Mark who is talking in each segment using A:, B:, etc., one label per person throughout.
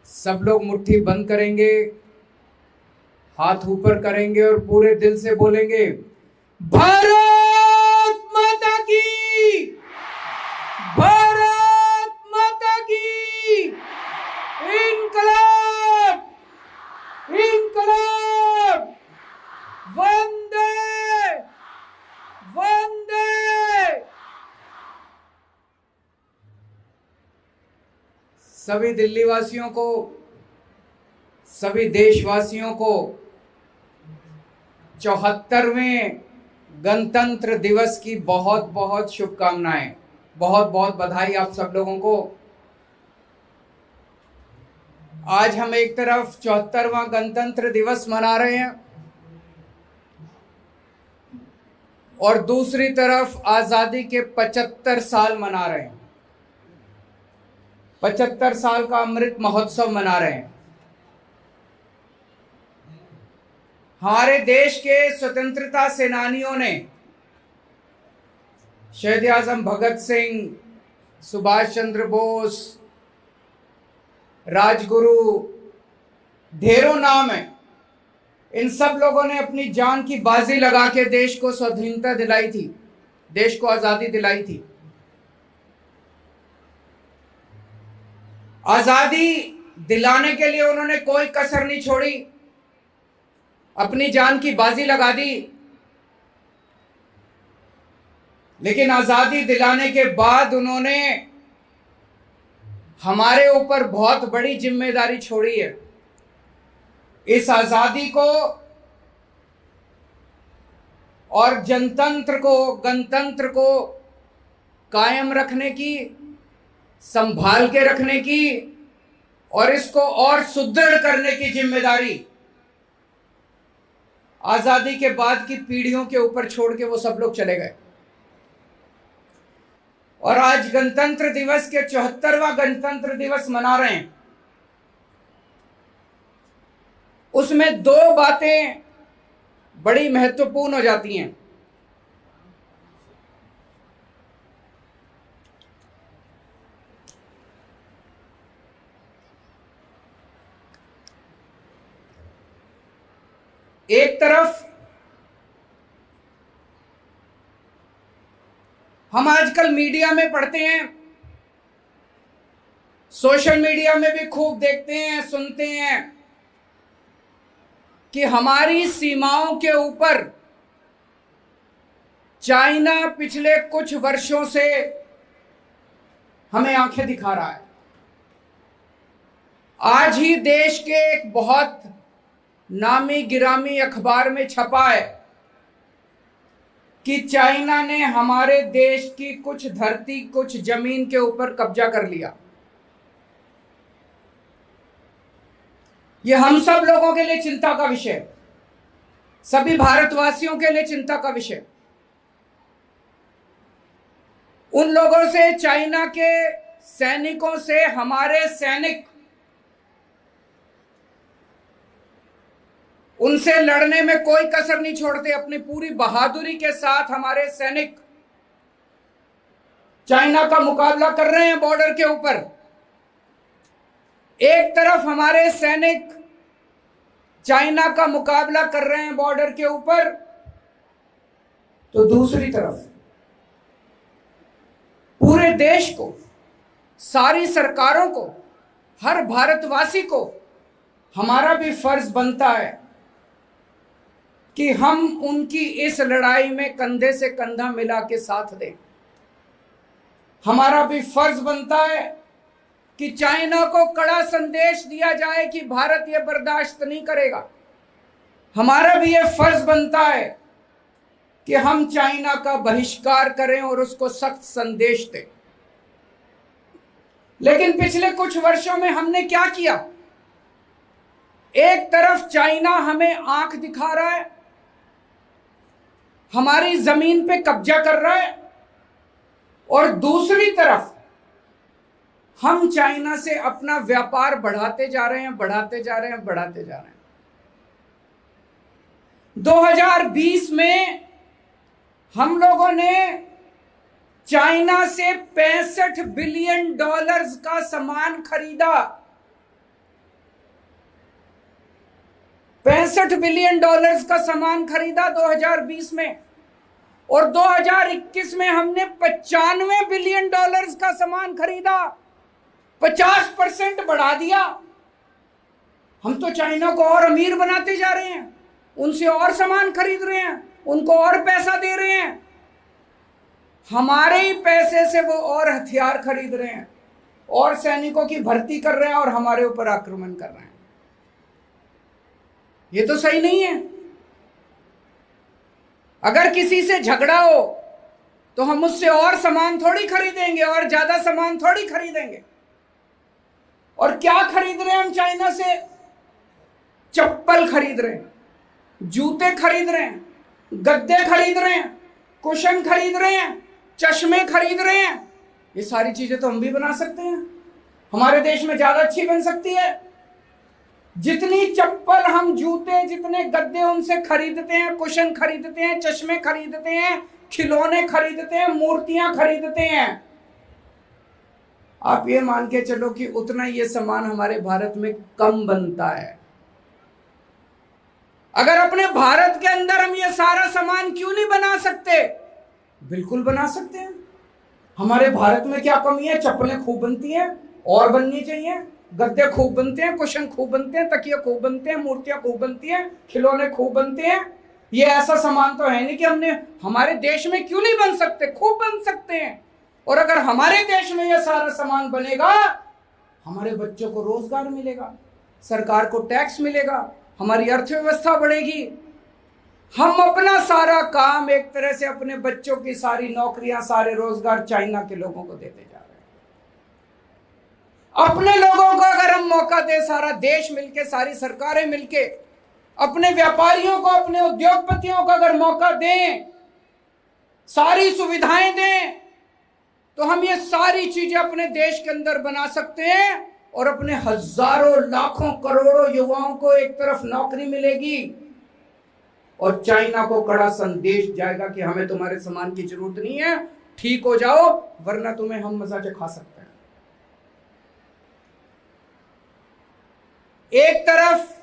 A: सब लोग मुट्ठी बंद करेंगे, हाथ ऊपर करेंगे और पूरे दिल से बोलेंगे, भारत माता की, भारत माता की, इनकलाब, इनकलाब, वंदे, वंदे। सभी दिल्ली वासियों को, सभी देशवासियों को 74वें गणतंत्र दिवस की बहुत बहुत शुभकामनाएं, बहुत बहुत बधाई आप सब लोगों को। आज हम एक तरफ 74वां गणतंत्र दिवस मना रहे हैं और दूसरी तरफ आजादी के 75 साल मना रहे हैं। 75 साल का अमृत महोत्सव मना रहे हैं। हमारे देश के स्वतंत्रता सेनानियों ने, शहीद आजम भगत सिंह, सुभाष चंद्र बोस, राजगुरु, ढेरों नाम है, इन सब लोगों ने अपनी जान की बाजी लगा के देश को स्वाधीनता दिलाई थी, देश को आजादी दिलाई थी। आजादी दिलाने के लिए उन्होंने कोई कसर नहीं छोड़ी, अपनी जान की बाजी लगा दी। लेकिन आजादी दिलाने के बाद उन्होंने हमारे ऊपर बहुत बड़ी जिम्मेदारी छोड़ी है। इस आजादी को और जनतंत्र को, गणतंत्र को कायम रखने की, संभाल के रखने की और इसको और सुदृढ़ करने की जिम्मेदारी आजादी के बाद की पीढ़ियों के ऊपर छोड़ के वो सब लोग चले गए। और आज गणतंत्र दिवस के 74वां गणतंत्र दिवस मना रहे हैं। उसमें दो बातें बड़ी महत्वपूर्ण हो जाती हैं। एक तरफ हम आजकल मीडिया में पढ़ते हैं, सोशल मीडिया में भी खूब देखते हैं, सुनते हैं कि हमारी सीमाओं के ऊपर चाइना पिछले कुछ वर्षों से हमें आंखें दिखा रहा है। आज ही देश के एक बहुत नामी गिरामी अखबार में छपा है कि चाइना ने हमारे देश की कुछ धरती, कुछ जमीन के ऊपर कब्जा कर लिया। यह हम सब लोगों के लिए चिंता का विषय, सभी भारतवासियों के लिए चिंता का विषय। उन लोगों से, चाइना के सैनिकों से हमारे सैनिक, उनसे लड़ने में कोई कसर नहीं छोड़ते। अपनी पूरी बहादुरी के साथ हमारे सैनिक चाइना का मुकाबला कर रहे हैं बॉर्डर के ऊपर। एक तरफ हमारे सैनिक चाइना का मुकाबला कर रहे हैं बॉर्डर के ऊपर, तो दूसरी तरफ पूरे देश को, सारी सरकारों को, हर भारतवासी को हमारा भी फर्ज बनता है कि हम उनकी इस लड़ाई में कंधे से कंधा मिला के साथ दें। हमारा भी फर्ज बनता है कि चाइना को कड़ा संदेश दिया जाए कि भारत यह बर्दाश्त नहीं करेगा। हमारा भी यह फर्ज बनता है कि हम चाइना का बहिष्कार करें और उसको सख्त संदेश दें। लेकिन पिछले कुछ वर्षों में हमने क्या किया? एक तरफ चाइना हमें आंख दिखा रहा है, हमारी जमीन पे कब्जा कर रहा है, और दूसरी तरफ हम चाइना से अपना व्यापार बढ़ाते जा रहे हैं, बढ़ाते जा रहे हैं, बढ़ाते जा रहे हैं। 2020 में हम लोगों ने चाइना से $65 बिलियन का सामान खरीदा। $68 बिलियन का सामान खरीदा 2020 में, और 2021 में हमने $95 बिलियन का सामान खरीदा। 50% बढ़ा दिया। हम तो चाइना को और अमीर बनाते जा रहे हैं, उनसे और सामान खरीद रहे हैं, उनको और पैसा दे रहे हैं। हमारे ही पैसे से वो और हथियार खरीद रहे हैं, और सैनिकों की भर्ती कर रहे हैं, और हमारे ऊपर आक्रमण कर रहे हैं। ये तो सही नहीं है। अगर किसी से झगड़ा हो तो हम उससे और सामान थोड़ी खरीदेंगे, और ज्यादा सामान थोड़ी खरीदेंगे। और क्या खरीद रहे हैं हम चाइना से? चप्पल खरीद रहे हैं, जूते खरीद रहे हैं, गद्दे खरीद रहे हैं, कुशन खरीद रहे हैं, चश्मे खरीद रहे हैं। ये सारी चीजें तो हम भी बना सकते हैं, हमारे देश में ज्यादा अच्छी बन सकती है। जितनी चप्पल हम, जूते, जितने गद्दे उनसे खरीदते हैं, कुशन खरीदते हैं, चश्मे खरीदते हैं, खिलौने खरीदते हैं, मूर्तियां खरीदते हैं, आप ये मान के चलो कि उतना ये सामान हमारे भारत में कम बनता है। अगर अपने भारत के अंदर हम ये सारा सामान क्यों नहीं बना सकते? बिल्कुल बना सकते हैं। हमारे भारत में क्या कमी है? चप्पलें खूब बनती हैं, और बननी चाहिए। गद्दे खूब बनते हैं, कुशन खूब बनते हैं, तकिए खूब बनते हैं, मूर्तियां खूब बनती हैं, खिलौने खूब बनते हैं। ये ऐसा सामान तो है नहीं कि हमने हमारे देश में क्यों नहीं बन सकते, खूब बन सकते हैं। और अगर हमारे देश में यह सारा सामान बनेगा, हमारे बच्चों को रोजगार मिलेगा, सरकार को टैक्स मिलेगा, हमारी अर्थव्यवस्था बढ़ेगी। हम अपना सारा काम एक तरह से अपने बच्चों की सारी नौकरियां, सारे रोजगार चाइना के लोगों को देते जा रहे हैं। अपने लोगों को अगर हम मौका दें, सारा देश मिलके, सारी सरकारें मिलके, अपने व्यापारियों को, अपने उद्योगपतियों को अगर मौका दें, सारी सुविधाएं दें, तो हम ये सारी चीजें अपने देश के अंदर बना सकते हैं, और अपने हजारों, लाखों, करोड़ों युवाओं को एक तरफ नौकरी मिलेगी, और चाइना को कड़ा संदेश जाएगा कि हमें तुम्हारे सामान की जरूरत नहीं है, ठीक हो जाओ, वरना तुम्हें हम मजा चखा सकते हैं। एक तरफ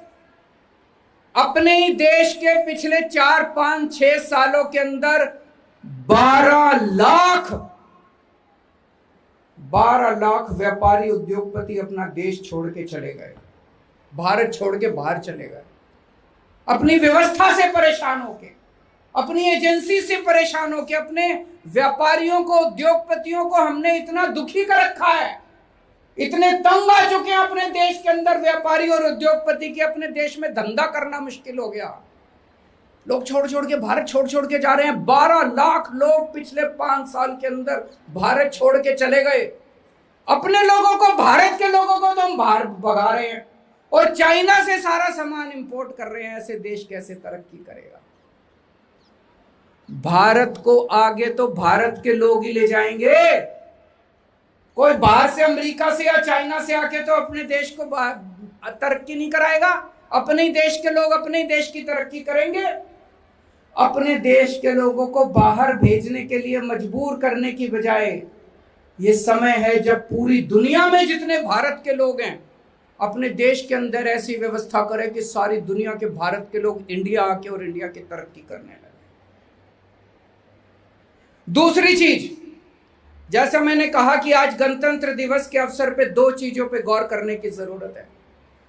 A: अपने ही देश के पिछले 4, 5, 6 सालों के अंदर 12 लाख व्यापारी, उद्योगपति अपना देश छोड़ के चले गए, भारत छोड़ के बाहर चले गए, अपनी व्यवस्था से परेशान होके, अपनी एजेंसी से परेशान होके। अपने व्यापारियों को, उद्योगपतियों को हमने इतना दुखी कर रखा है, इतने तंग आ चुके हैं अपने देश के अंदर व्यापारी और उद्योगपति के, अपने देश में धंधा करना मुश्किल हो गया। लोग छोड़ छोड़ के, भारत छोड़ छोड़ के जा रहे हैं। 12 लाख लोग पिछले 5 साल के अंदर भारत छोड़ के चले गए। अपने लोगों को, भारत के लोगों को तो हम बाहर भगा रहे हैं, और चाइना से सारा सामान इंपोर्ट कर रहे हैं। ऐसे देश कैसे तरक्की करेगा? भारत को आगे तो भारत के लोग ही ले जाएंगे। कोई बाहर से, अमेरिका से या चाइना से आके तो अपने देश को तरक्की नहीं कराएगा। अपने ही देश के लोग अपने ही देश की तरक्की करेंगे। अपने देश के लोगों को बाहर भेजने के लिए मजबूर करने की बजाय, ये समय है जब पूरी दुनिया में जितने भारत के लोग हैं, अपने देश के अंदर ऐसी व्यवस्था करें कि सारी दुनिया के भारत के लोग इंडिया आके और इंडिया की तरक्की करने लगे। दूसरी चीज, जैसा मैंने कहा कि आज गणतंत्र दिवस के अवसर पे 2 चीजों पे गौर करने की जरूरत है।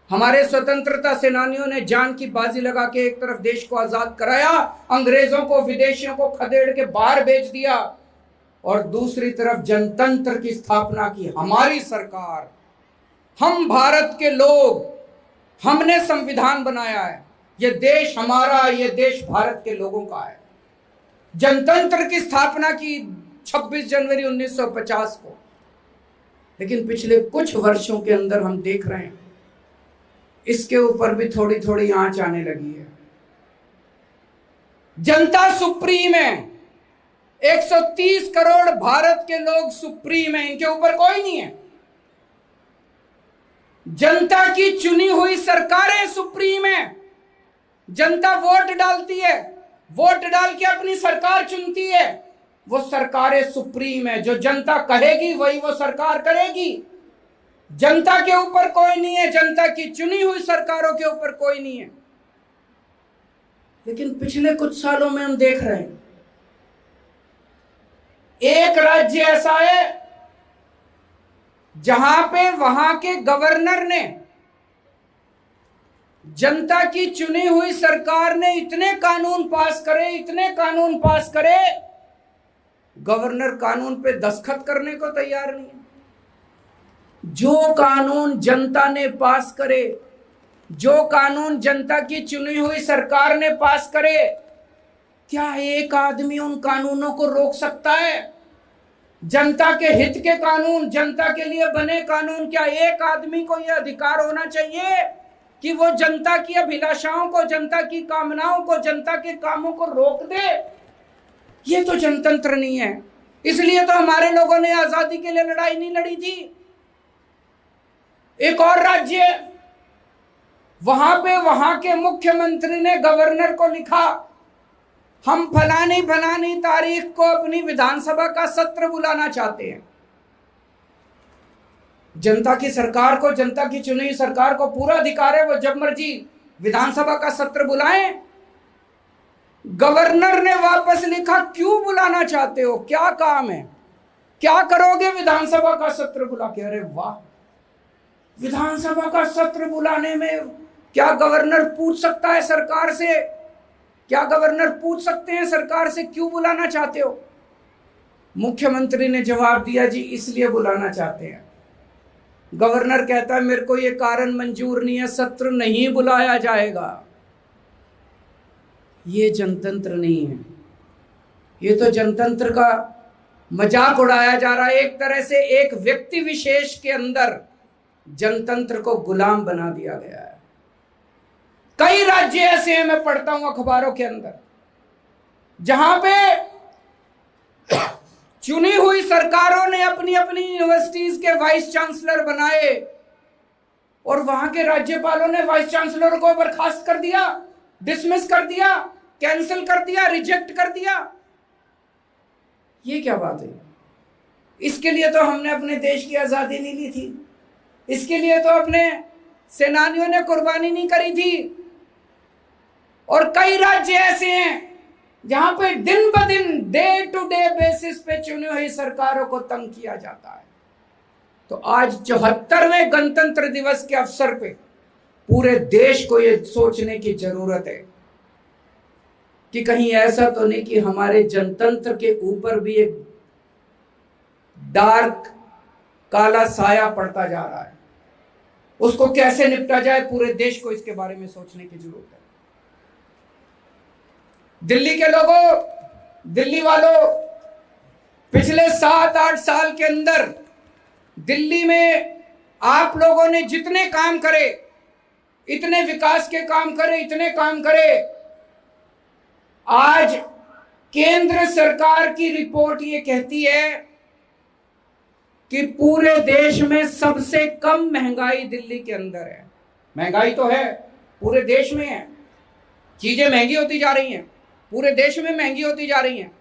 A: हमारे स्वतंत्रता सेनानियों ने जान की बाजी लगा के एक तरफ देश को आजाद कराया, अंग्रेजों को, विदेशियों को खदेड़ के बाहर भेज दिया, और दूसरी तरफ जनतंत्र की स्थापना की हमारी सरकार। हम भारत के लोग, हमने संविधान बनाया है, ये देश हमारा, ये देश भारत के लोगों का है। जनतंत्र की स्थापना की 26 जनवरी 1950 को, लेकिन पिछले कुछ वर्षों के अंदर हम देख रहे हैं इसके ऊपर भी थोड़ी थोड़ी आंच आने लगी है। जनता सुप्रीम है, 130 करोड़ भारत के लोग सुप्रीम है, इनके ऊपर कोई नहीं है। जनता की चुनी हुई सरकारें सुप्रीम है। जनता वोट डालती है, वोट डाल के अपनी सरकार चुनती है, वो सरकारें सुप्रीम है। जो जनता कहेगी वही वो सरकार करेगी। जनता के ऊपर कोई नहीं है, जनता की चुनी हुई सरकारों के ऊपर कोई नहीं है। लेकिन पिछले कुछ सालों में हम देख रहे हैं एक राज्य ऐसा है जहां पे वहां के गवर्नर ने, जनता की चुनी हुई सरकार ने इतने कानून पास करे, गवर्नर कानून पे दस्तखत करने को तैयार नहीं है। जो कानून जनता ने पास करे, जो कानून जनता की चुनी हुई सरकार ने पास करे, क्या एक आदमी उन कानूनों को रोक सकता है? जनता के हित के कानून, जनता के लिए बने कानून, क्या एक आदमी को यह अधिकार होना चाहिए कि वो जनता की अभिलाषाओं को, जनता की कामनाओं को, जनता के कामों को रोक दे? ये तो जनतंत्र नहीं है। इसलिए तो हमारे लोगों ने आजादी के लिए लड़ाई नहीं लड़ी थी। एक और राज्य, वहां पे वहां के मुख्यमंत्री ने गवर्नर को लिखा, हम फलानी तारीख को अपनी विधानसभा का सत्र बुलाना चाहते हैं। जनता की सरकार को, जनता की चुनी हुई सरकार को पूरा अधिकार है, वो जब मर्जी विधानसभा का सत्र बुलाएं। गवर्नर ने वापस लिखा, क्यों बुलाना चाहते हो, क्या काम है, क्या करोगे विधानसभा का सत्र बुला के? अरे वाह, विधानसभा का सत्र बुलाने में क्या गवर्नर पूछ सकता है सरकार से? क्या गवर्नर पूछ सकते हैं सरकार से क्यों बुलाना चाहते हो? मुख्यमंत्री ने जवाब दिया, जी इसलिए बुलाना चाहते हैं। गवर्नर कहता है, मेरे को यह कारण मंजूर नहीं है, सत्र नहीं बुलाया जाएगा। ये जनतंत्र नहीं है, ये तो जनतंत्र का मजाक उड़ाया जा रहा है। एक तरह से एक व्यक्ति विशेष के अंदर जनतंत्र को गुलाम बना दिया गया है। कई राज्य ऐसे हैं, मैं पढ़ता हूं अखबारों के अंदर, जहां पे चुनी हुई सरकारों ने अपनी अपनी यूनिवर्सिटीज के वाइस चांसलर बनाए और वहां के राज्यपालों ने वाइस चांसलर को बर्खास्त कर दिया, डिसमिस कर दिया, कैंसिल कर दिया, रिजेक्ट कर दिया। ये क्या बात है? इसके लिए तो हमने अपने देश की आजादी नहीं ली थी, इसके लिए तो अपने सेनानियों ने कुर्बानी नहीं करी थी। और कई राज्य ऐसे हैं जहां पे दिन ब दिन, डे टू डे बेसिस पे चुनी हुई सरकारों को तंग किया जाता है। तो आज 74वें गणतंत्र दिवस के अवसर पे पूरे देश को यह सोचने की जरूरत है कि कहीं ऐसा तो नहीं कि हमारे जनतंत्र के ऊपर भी एक डार्क, काला साया पड़ता जा रहा है। उसको कैसे निपटा जाए, पूरे देश को इसके बारे में सोचने की जरूरत है। दिल्ली के लोगों, दिल्ली वालों, पिछले 7-8 साल के अंदर दिल्ली में आप लोगों ने जितने काम करे, इतने विकास के काम करे, इतने काम करे, आज केंद्र सरकार की रिपोर्ट ये कहती है कि पूरे देश में सबसे कम महंगाई दिल्ली के अंदर है। महंगाई तो है, पूरे देश में है, चीजें महंगी होती जा रही हैं, पूरे देश में महंगी होती जा रही हैं,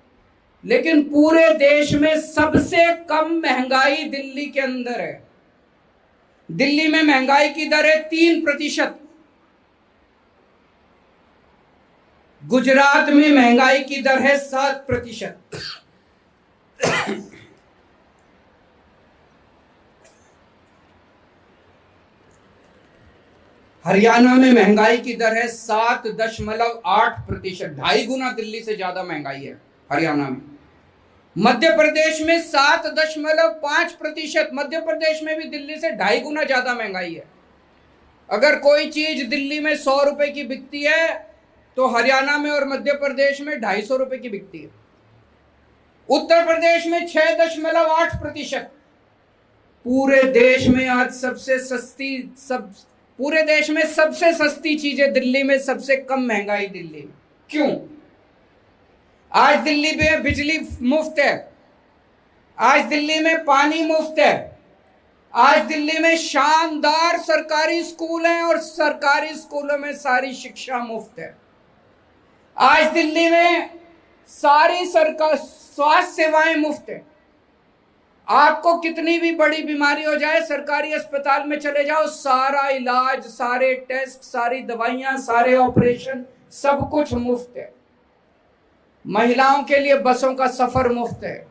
A: लेकिन पूरे देश में सबसे कम महंगाई दिल्ली के अंदर है। दिल्ली में महंगाई की दर है 3%। गुजरात में महंगाई की दर है 7%। हरियाणा में महंगाई की दर है 7.8%, 2.5 गुना दिल्ली से ज्यादा महंगाई है हरियाणा में। मध्य प्रदेश में 7.5%, मध्य प्रदेश में भी दिल्ली से 2.5 गुना ज्यादा महंगाई है। अगर कोई चीज दिल्ली में 100 रुपए की बिकती है तो हरियाणा में और मध्य प्रदेश में 250 रुपए की बिकती है। उत्तर प्रदेश में 6.8%। पूरे देश में आज पूरे देश में सबसे सस्ती चीजें दिल्ली में, सबसे कम महंगाई दिल्ली में। क्यों? आज दिल्ली में बिजली मुफ्त है, आज दिल्ली में पानी मुफ्त है, आज दिल्ली में शानदार सरकारी स्कूल हैं और सरकारी स्कूलों में सारी शिक्षा मुफ्त है। आज दिल्ली में सारी सरकार स्वास्थ्य सेवाएं मुफ्त है। आपको कितनी भी बड़ी बीमारी हो जाए, सरकारी अस्पताल में चले जाओ, सारा इलाज, सारे टेस्ट, सारी दवाइयां, सारे ऑपरेशन सब कुछ मुफ्त है। महिलाओं के लिए बसों का सफर मुफ्त है,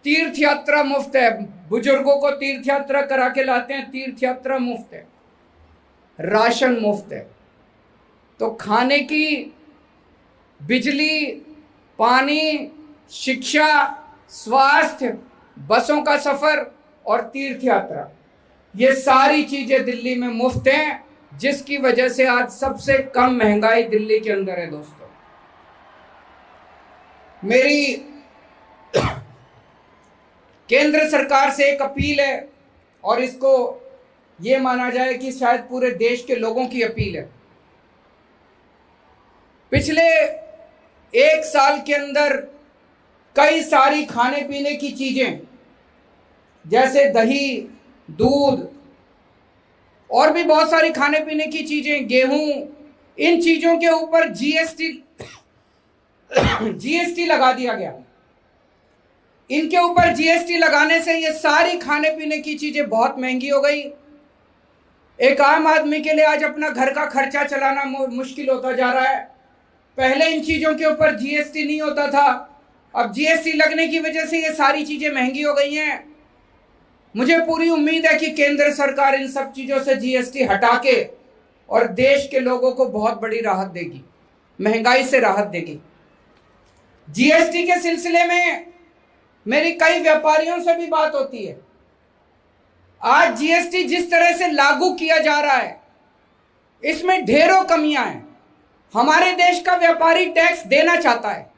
A: तीर्थ यात्रा मुफ्त है, बुजुर्गों को तीर्थ यात्रा करा के लाते हैं, तीर्थ यात्रा मुफ्त है, राशन मुफ्त है। तो खाने की, बिजली, पानी, शिक्षा, स्वास्थ्य, बसों का सफर और तीर्थ यात्रा, ये सारी चीजें दिल्ली में मुफ्त हैं, जिसकी वजह से आज सबसे कम महंगाई दिल्ली के अंदर है। दोस्तों, मेरी केंद्र सरकार से एक अपील है, और इसको ये माना जाए कि शायद पूरे देश के लोगों की अपील है। पिछले एक साल के अंदर कई सारी खाने पीने की चीजें, जैसे दही, दूध और भी बहुत सारी खाने पीने की चीजें, गेहूं, इन चीजों के ऊपर जीएसटी लगा दिया गया। इनके ऊपर जीएसटी लगाने से ये सारी खाने पीने की चीजें बहुत महंगी हो गई। एक आम आदमी के लिए आज अपना घर का खर्चा चलाना मुश्किल होता जा रहा है। पहले इन चीजों के ऊपर जीएसटी नहीं होता था, अब जीएसटी लगने की वजह से ये सारी चीजें महंगी हो गई हैं। मुझे पूरी उम्मीद है कि केंद्र सरकार इन सब चीजों से जीएसटी हटा के और देश के लोगों को बहुत बड़ी राहत देगी, महंगाई से राहत देगी। जीएसटी के सिलसिले में मेरी कई व्यापारियों से भी बात होती है। आज जीएसटी जिस तरह से लागू किया जा रहा है, इसमें ढेरों कमियां हैं। हमारे देश का व्यापारी टैक्स देना चाहता है,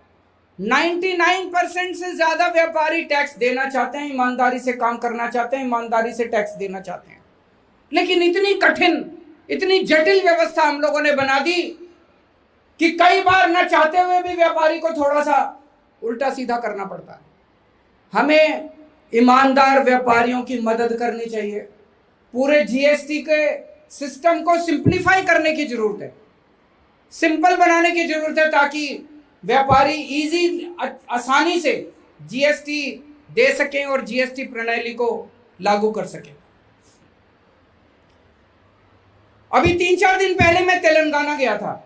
A: 99% से ज्यादा व्यापारी टैक्स देना चाहते हैं, ईमानदारी से काम करना चाहते हैं, ईमानदारी से टैक्स देना चाहते हैं। लेकिन इतनी कठिन, इतनी जटिल व्यवस्था हम लोगों ने बना दी कि कई बार न चाहते हुए भी व्यापारी को थोड़ा सा उल्टा सीधा करना पड़ता है। हमें ईमानदार व्यापारियों की मदद करनी चाहिए। पूरे जीएसटी के सिस्टम को सिंप्लीफाई करने की जरूरत है, सिंपल बनाने की जरूरत है, ताकि व्यापारी इजी, आसानी से जीएसटी दे सकें और जीएसटी प्रणाली को लागू कर सकें। अभी 3-4 दिन पहले मैं तेलंगाना गया था।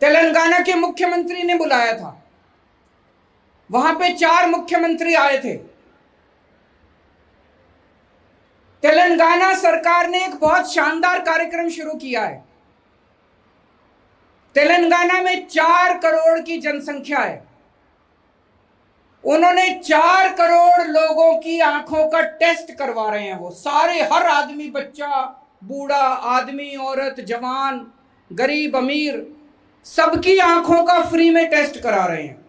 A: तेलंगाना के मुख्यमंत्री ने बुलाया था, वहां पे 4 मुख्यमंत्री आए थे। तेलंगाना सरकार ने एक बहुत शानदार कार्यक्रम शुरू किया है। तेलंगाना में 4 करोड़ की जनसंख्या है। उन्होंने 4 करोड़ लोगों की आंखों का टेस्ट करवा रहे हैं। वो सारे, हर आदमी, बच्चा, बूढ़ा, आदमी, औरत, जवान, गरीब, अमीर, सबकी आंखों का फ्री में टेस्ट करा रहे हैं।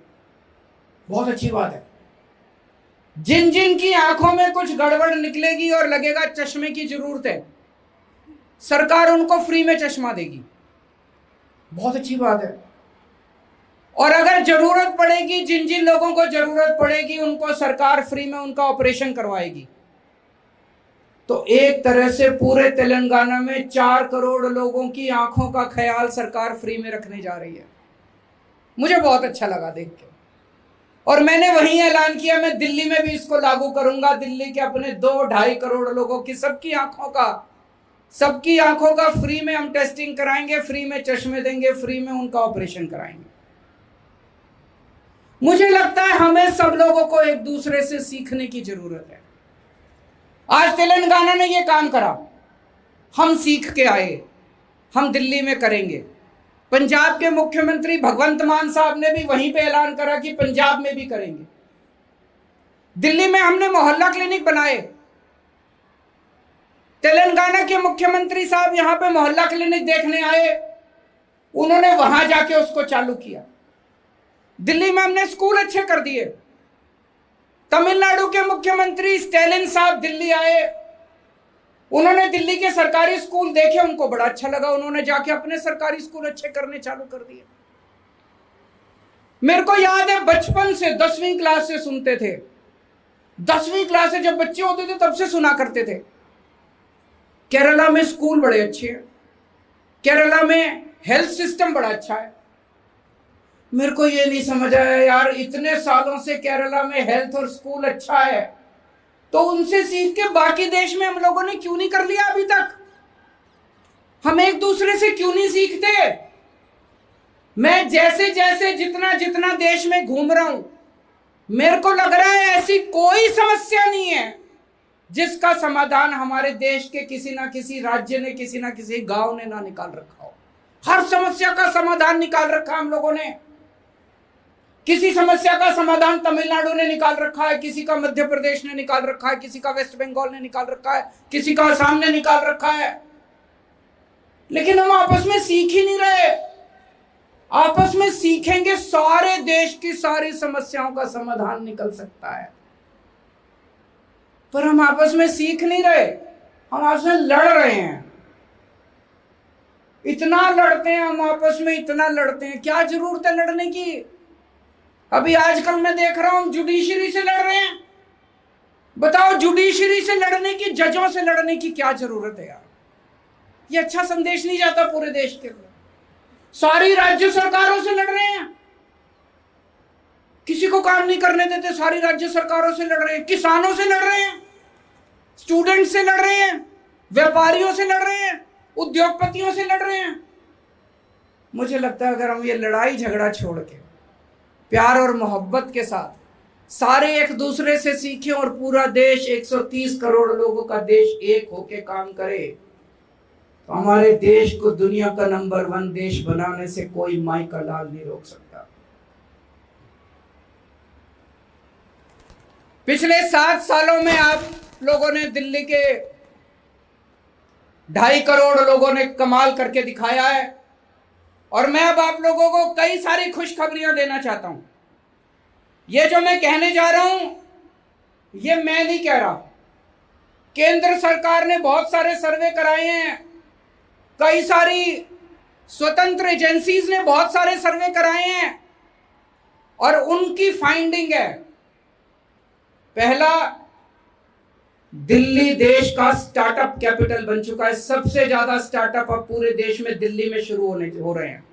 A: बहुत अच्छी बात है। जिन जिन की आंखों में कुछ गड़बड़ निकलेगी और लगेगा चश्मे की जरूरत है, सरकार उनको फ्री में चश्मा देगी। बहुत अच्छी बात है। और अगर जरूरत पड़ेगी, जिन जिन लोगों को जरूरत पड़ेगी, उनको सरकार फ्री में उनका ऑपरेशन करवाएगी। तो एक तरह से पूरे तेलंगाना में 4 करोड़ लोगों की आंखों का ख्याल सरकार फ्री में रखने जा रही है। मुझे बहुत अच्छा लगा देख के, और मैंने वहीं ऐलान किया मैं दिल्ली में भी इसको लागू करूंगा। दिल्ली के अपने 2-2.5 करोड़ लोगों की सबकी आंखों का फ्री में हम टेस्टिंग कराएंगे, फ्री में चश्मे देंगे, फ्री में उनका ऑपरेशन कराएंगे। मुझे लगता है हमें सब लोगों को एक दूसरे से सीखने की जरूरत है। आज तेलंगाना ने यह काम करा, हम सीख के आए, हम दिल्ली में करेंगे। पंजाब के मुख्यमंत्री भगवंत मान साहब ने भी वहीं पे ऐलान करा कि पंजाब में भी करेंगे। दिल्ली में हमने मोहल्ला क्लिनिक बनाए। तेलंगाना के मुख्यमंत्री साहब यहां पे मोहल्ला क्लिनिक देखने आए, उन्होंने वहां जाके उसको चालू किया। दिल्ली में हमने स्कूल अच्छे कर दिए। तमिलनाडु के मुख्यमंत्री स्टैलिन साहब दिल्ली आए, उन्होंने दिल्ली के सरकारी स्कूल देखे, उनको बड़ा अच्छा लगा, उन्होंने जाके अपने सरकारी स्कूल अच्छे करने चालू कर दिए। मेरे को याद है बचपन से 10वीं क्लास से सुनते थे, 10वीं क्लास से जब बच्चे होते थे तब से सुना करते थे केरला में स्कूल बड़े अच्छे हैं, केरला में हेल्थ सिस्टम बड़ा अच्छा है। मेरे को ये नहीं समझ आया यार, इतने सालों से केरला में हेल्थ और स्कूल अच्छा है, तो उनसे सीख के बाकी देश में हम लोगों ने क्यों नहीं कर लिया अभी तक? हम एक दूसरे से क्यों नहीं सीखते? मैं जैसे जैसे जितना जितना देश में घूम रहा हूं, मेरे को लग रहा है ऐसी कोई समस्या नहीं है जिसका समाधान हमारे देश के किसी ना किसी राज्य ने, किसी ना किसी गांव ने ना निकाल रखा हो। हर समस्या का समाधान निकाल रखा हम लोगों ने। किसी समस्या का समाधान तमिलनाडु ने निकाल रखा है, किसी का मध्य प्रदेश ने निकाल रखा है, किसी का वेस्ट बंगाल ने निकाल रखा है, किसी का असम ने निकाल रखा है। लेकिन हम आपस में सीख ही नहीं रहे। आपस में सीखेंगे, सारे देश की सारी समस्याओं का समाधान निकल सकता है। पर हम आपस में सीख नहीं रहे, हम आपस में लड़ रहे हैं। इतना लड़ते हैं हम आपस में, इतना लड़ते हैं। क्या जरूरत है लड़ने की? अभी आजकल मैं देख रहा हूं जुडिशरी से लड़ रहे हैं। बताओ, जुडिशरी से लड़ने की, जजों से लड़ने की क्या जरूरत है यार? ये अच्छा संदेश नहीं जाता पूरे देश के अंदर। सारी राज्य सरकारों से लड़ रहे हैं, किसी को काम नहीं करने देते, सारी राज्य सरकारों से लड़ रहे हैं, किसानों से लड़ रहे हैं, स्टूडेंट से लड़ रहे हैं, व्यापारियों से लड़ रहे हैं, उद्योगपतियों से लड़ रहे हैं। मुझे लगता है अगर हम ये लड़ाई झगड़ा छोड़ के प्यार और मोहब्बत के साथ सारे एक दूसरे से सीखें और पूरा देश 130 करोड़ लोगों का देश एक होके काम करे, तो हमारे देश को दुनिया का नंबर 1 देश बनाने से कोई माई का लाल नहीं रोक सकता। पिछले 7 सालों में आप लोगों ने, दिल्ली के 2.5 करोड़ लोगों ने कमाल करके दिखाया है। और मैं अब आप लोगों को कई सारी खुशखबरियां देना चाहता हूं। ये जो मैं कहने जा रहा हूं, ये मैं नहीं कह रहा, केंद्र सरकार ने बहुत सारे सर्वे कराए हैं, कई सारी स्वतंत्र एजेंसीज ने बहुत सारे सर्वे कराए हैं और उनकी फाइंडिंग है, पहला, दिल्ली देश का स्टार्टअप कैपिटल बन चुका है। सबसे ज्यादा स्टार्टअप अब पूरे देश में दिल्ली में शुरू हो रहे हैं।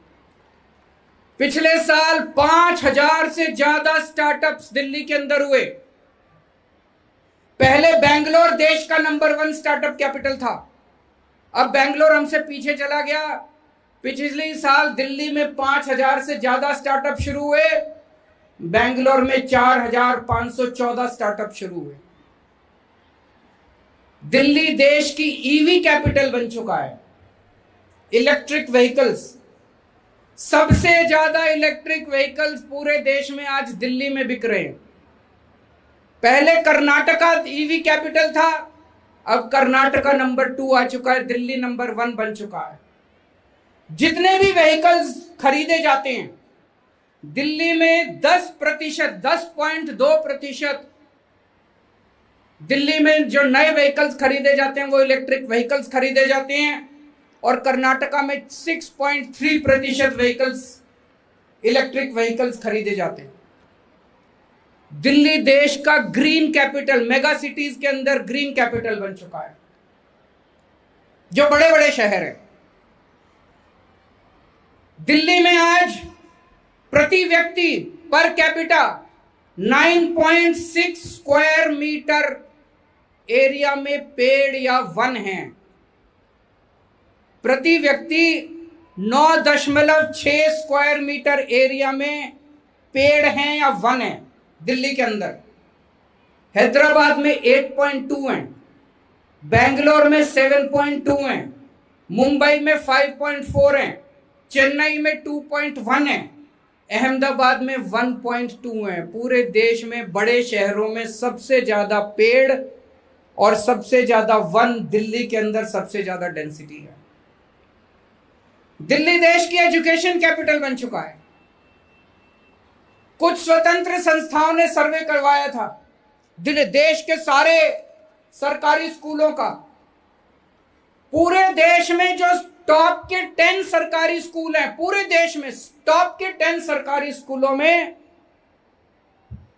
A: पिछले साल 5000 से ज्यादा स्टार्टअप्स दिल्ली के अंदर हुए। पहले बेंगलोर देश का नंबर 1 स्टार्टअप कैपिटल था, अब बेंगलोर हमसे पीछे चला गया। पिछले साल दिल्ली में 5000 से ज्यादा स्टार्टअप शुरू हुए, बेंगलोर में 4514 स्टार्टअप शुरू हुए। दिल्ली देश की ईवी कैपिटल बन चुका है। इलेक्ट्रिक व्हीकल्स, सबसे ज्यादा इलेक्ट्रिक व्हीकल्स पूरे देश में आज दिल्ली में बिक रहे हैं। पहले कर्नाटका ईवी कैपिटल था, अब कर्नाटका नंबर 2 आ चुका है, दिल्ली नंबर 1 बन चुका है। जितने भी व्हीकल्स खरीदे जाते हैं दिल्ली में 10%, 10.2% दिल्ली में जो नए व्हीकल्स खरीदे जाते हैं वो इलेक्ट्रिक व्हीकल्स खरीदे जाते हैं, और कर्नाटका में 6.3% व्हीकल्स इलेक्ट्रिक व्हीकल्स खरीदे जाते हैं। दिल्ली देश का ग्रीन कैपिटल, मेगा सिटीज के अंदर ग्रीन कैपिटल बन चुका है। जो बड़े बड़े शहर हैं, दिल्ली में आज प्रति व्यक्ति per capita 9.6 square metre area में पेड़ या वन हैं। प्रति व्यक्ति 9.6 स्क्वायर मीटर एरिया में पेड़ हैं या वन हैं दिल्ली के अंदर। हैदराबाद में 8.2 हैं, बेंगलोर में 7.2 हैं, मुंबई में 5.4 हैं, चेन्नई में 2.1 हैं, अहमदाबाद में 1.2 हैं। पूरे देश में बड़े शहरों में सबसे ज्यादा पेड़ और सबसे ज्यादा वन दिल्ली के अंदर सबसे ज्यादा डेंसिटी है। दिल्ली देश की एजुकेशन कैपिटल बन चुका है। कुछ स्वतंत्र संस्थाओं ने सर्वे करवाया था देश के सारे सरकारी स्कूलों का। पूरे देश में जो टॉप के 10 सरकारी स्कूल हैं, पूरे देश में टॉप के 10 सरकारी स्कूलों में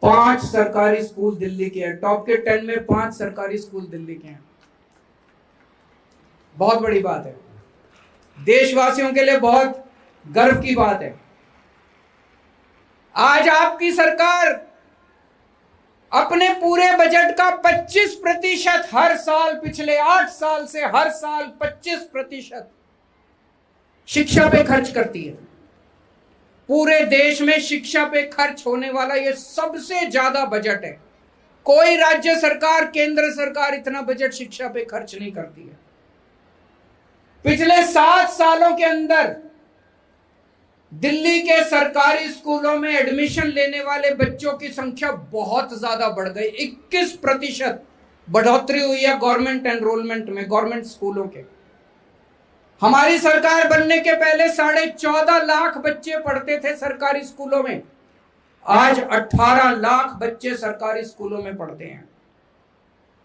A: 5 सरकारी स्कूल दिल्ली के हैं। टॉप के 10 में 5 सरकारी स्कूल दिल्ली के हैं। बहुत बड़ी बात है, देशवासियों के लिए बहुत गर्व की बात है। आज आपकी सरकार अपने पूरे बजट का 25% हर साल, पिछले 8 साल से हर साल 25% शिक्षा पे खर्च करती है। पूरे देश में शिक्षा पे खर्च होने वाला ये सबसे ज्यादा बजट है। कोई राज्य सरकार, केंद्र सरकार इतना बजट शिक्षा पे खर्च नहीं करती है। पिछले 7 सालों के अंदर दिल्ली के सरकारी स्कूलों में एडमिशन लेने वाले बच्चों की संख्या बहुत ज्यादा बढ़ गई। 21% बढ़ोतरी हुई है गवर्नमेंट एनरोलमेंट में, गवर्नमेंट स्कूलों के। हमारी सरकार बनने के पहले 14.5 लाख बच्चे पढ़ते थे सरकारी स्कूलों में, आज 18 लाख बच्चे सरकारी स्कूलों में पढ़ते हैं।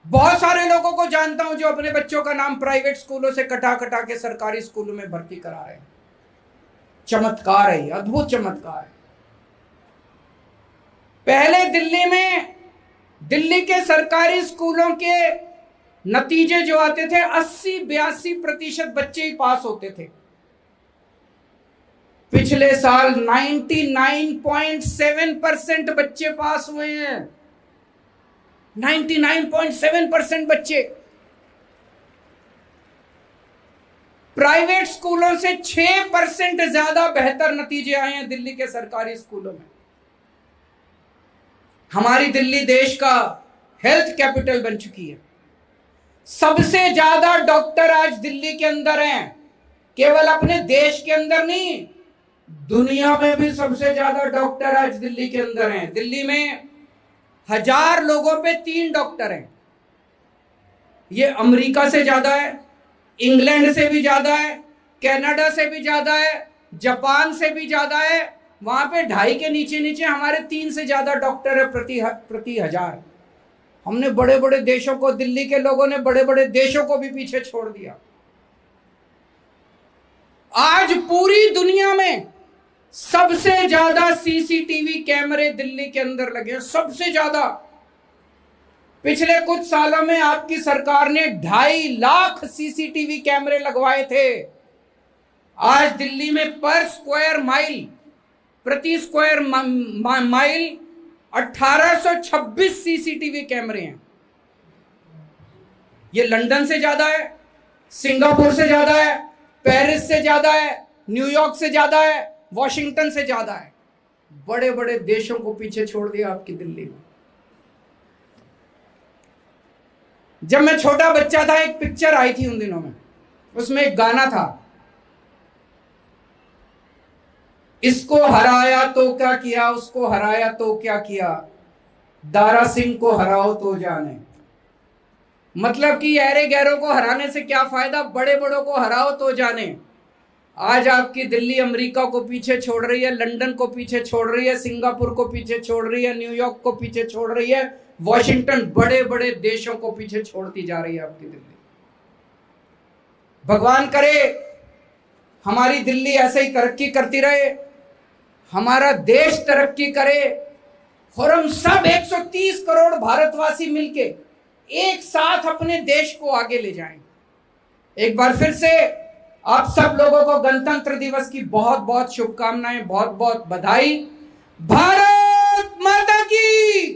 A: बहुत सारे लोगों को जानता हूं जो अपने बच्चों का नाम प्राइवेट स्कूलों से कटा कटा के सरकारी स्कूलों में भर्ती करा रहे हैं। चमत्कार है, अद्भुत चमत्कार है। पहले दिल्ली के सरकारी स्कूलों के नतीजे जो आते थे 80-82% बच्चे ही पास होते थे। पिछले साल 99.7% बच्चे पास हुए हैं। 99.7% बच्चे। प्राइवेट स्कूलों से 6% ज्यादा बेहतर नतीजे आए हैं दिल्ली के सरकारी स्कूलों में। हमारी दिल्ली देश का हेल्थ कैपिटल बन चुकी है। सबसे ज्यादा डॉक्टर आज दिल्ली के अंदर हैं। केवल अपने देश के अंदर नहीं, दुनिया में भी सबसे ज्यादा डॉक्टर आज दिल्ली के अंदर हैं। दिल्ली में 1000 लोगों पे 3 डॉक्टर हैं। ये अमेरिका से ज्यादा है, इंग्लैंड से भी ज्यादा है, कनाडा से भी ज्यादा है, जापान से भी ज्यादा है। वहां पे 2.5 के नीचे नीचे हमारे 3 से ज्यादा डॉक्टर है प्रति 1000। हमने बड़े बड़े देशों को, दिल्ली के लोगों ने बड़े बड़े देशों को भी पीछे छोड़ दिया। आज पूरी दुनिया में सबसे ज्यादा सीसीटीवी कैमरे दिल्ली के अंदर लगे हैं, सबसे ज्यादा। पिछले कुछ सालों में आपकी सरकार ने 2.5 लाख सीसीटीवी कैमरे लगवाए थे। आज दिल्ली में प्रति स्क्वायर माइल 1826 सीसीटीवी कैमरे हैं। ये लंदन से ज्यादा है, सिंगापुर से ज्यादा है, पेरिस से ज्यादा है, न्यूयॉर्क से ज्यादा है, वॉशिंगटन से ज्यादा है। बड़े बड़े देशों को पीछे छोड़ दिया आपकी दिल्ली में। जब मैं छोटा बच्चा था, एक पिक्चर आई थी उन दिनों में, उसमें एक गाना था, इसको हराया तो क्या किया, उसको हराया तो क्या किया, दारा सिंह को हराओ तो जाने। मतलब कि ऐरे गैरों को हराने से क्या फायदा, बड़े बड़ों को हराओ तो जाने। आज आपकी दिल्ली अमेरिका को पीछे छोड़ रही है, लंदन को पीछे छोड़ रही है, सिंगापुर को पीछे छोड़ रही है, न्यूयॉर्क को पीछे छोड़ रही है, वॉशिंगटन, बड़े बड़े देशों को पीछे छोड़ती जा रही है आपकी दिल्ली। भगवान करे हमारी दिल्ली ऐसे ही तरक्की करती रहे, हमारा देश तरक्की करे और हम सब 130 करोड़ भारतवासी मिलके एक साथ अपने देश को आगे ले जाएं। एक बार फिर से आप सब लोगों को गणतंत्र दिवस की बहुत बहुत शुभकामनाएं, बहुत बहुत बधाई। भारत माता की।